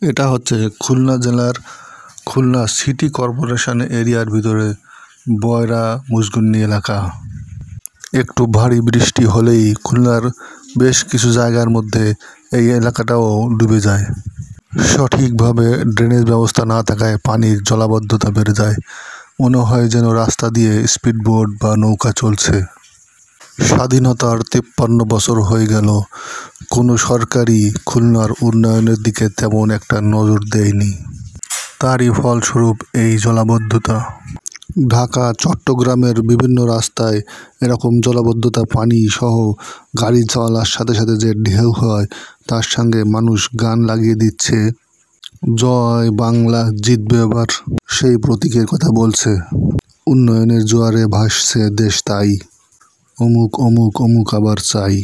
এটা হচ্ছে খুলনা জেলার খুলনা সিটি কর্পোরেশন এরিয়ার ভিতরে বয়রা মুজগুন্নি এলাকা। একটু ভারী বৃষ্টি হলেই খুলনার বেশ কিছু জায়গার মধ্যে এই এলাকাটাও ডুবে যায়। সঠিকভাবে ড্রেনেজ ব্যবস্থা না থাকায় পানির জলাবদ্ধতা বেড়ে যায়। মনে হয় যেন রাস্তা দিয়ে স্পিডবোট বা নৌকা চলছে। স্বাধীনতার 53 বছর হয়ে গেল, কোনো সরকারই খুলনার উন্নয়নের দিকে তেমন একটা নজর দেয়নি। তারই ফলস্বরূপ এই জলাবদ্ধতা। ঢাকা চট্টগ্রামের বিভিন্ন রাস্তায় এরকম জলাবদ্ধতা, পানি সহ গাড়ি চলার সাথে সাথে যে ঢেউ হয় তার সঙ্গে মানুষ গান লাগিয়ে দিচ্ছে, জয় বাংলা জিতবে এবার, সেই প্রতীকের কথা বলছে। উন্নয়নের জোয়ারে ভাসছে দেশ তাই, অমুক অমুক অমুক আবার চাই।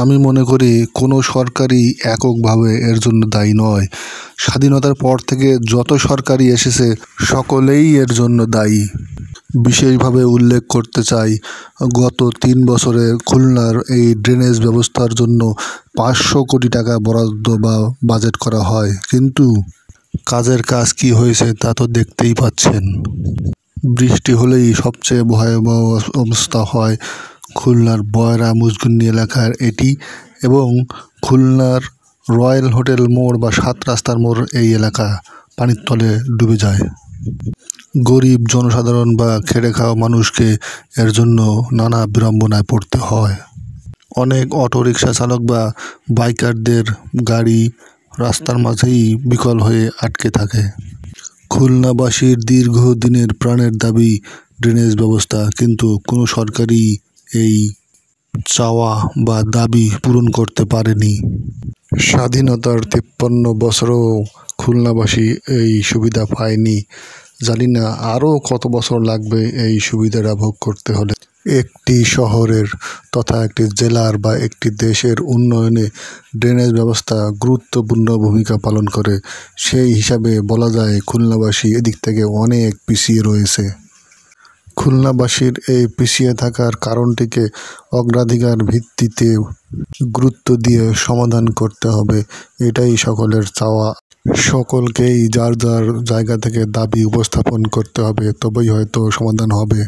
আমি মনে করি কোনো সরকারই এককভাবে এর জন্য দায়ী নয়। স্বাধীনতার পর থেকে যত সরকারই এসেছে সকলেই এর জন্য দায়ী। বিশেষভাবে উল্লেখ করতে চাই, গত 3 বছরে খুলনার এই ড্রেনেজ ব্যবস্থার জন্য 500 কোটি টাকা বরাদ্দ বা বাজেট করা হয়, কিন্তু কাজের কাজ কি হয়েছে তা তো দেখতেই পাচ্ছেন। বৃষ্টি হলেই সবচেয়ে ভয়াবহ অবস্থা হয় খুলনার বয়রা মুজগুন্নি এলাকার এটি এবং খুলনার রয়্যাল হোটেল মোড় বা 7 রাস্তার মোড়, এই এলাকা পানির তলে ডুবে যায়। গরিব জনসাধারণ বা খেটে খাওয়া মানুষকে এর জন্য নানা বিড়ম্বনায় পড়তে হয়। অনেক অটোরিকশা চালক বা বাইকারদের গাড়ি রাস্তার মাঝেই বিকল হয়ে আটকে থাকে। খুলনাবাসীর দীর্ঘদিনের প্রাণের দাবি ড্রেনেজ ব্যবস্থা, কিন্তু কোনো সরকারই এই চাওয়া বা দাবি পূরণ করতে পারেনি। স্বাধীনতার 53 বছরেও খুলনাবাসী এই সুবিধা পায়নি। জানি না আরও কত বছর লাগবে এই সুবিধাটা ভোগ করতে হলে। একটি শহরের তথা একটি জেলার বা একটি দেশের উন্নয়নে ড্রেনেজ ব্যবস্থা গুরুত্বপূর্ণ ভূমিকা পালন করে। সেই হিসাবে বলা যায় খুলনাবাসী এদিক থেকে অনেক পিছিয়ে রয়েছে। খুলনাবাসীর এই পিছিয়ে থাকার কারণটিকে অগ্রাধিকার ভিত্তিতে গুরুত্ব দিয়ে সমাধান করতে হবে, এটাই সকলের চাওয়া। সকলকেই যার যার জায়গা থেকে দাবি উপস্থাপন করতে হবে, তবেই হয়তো সমাধান হবে।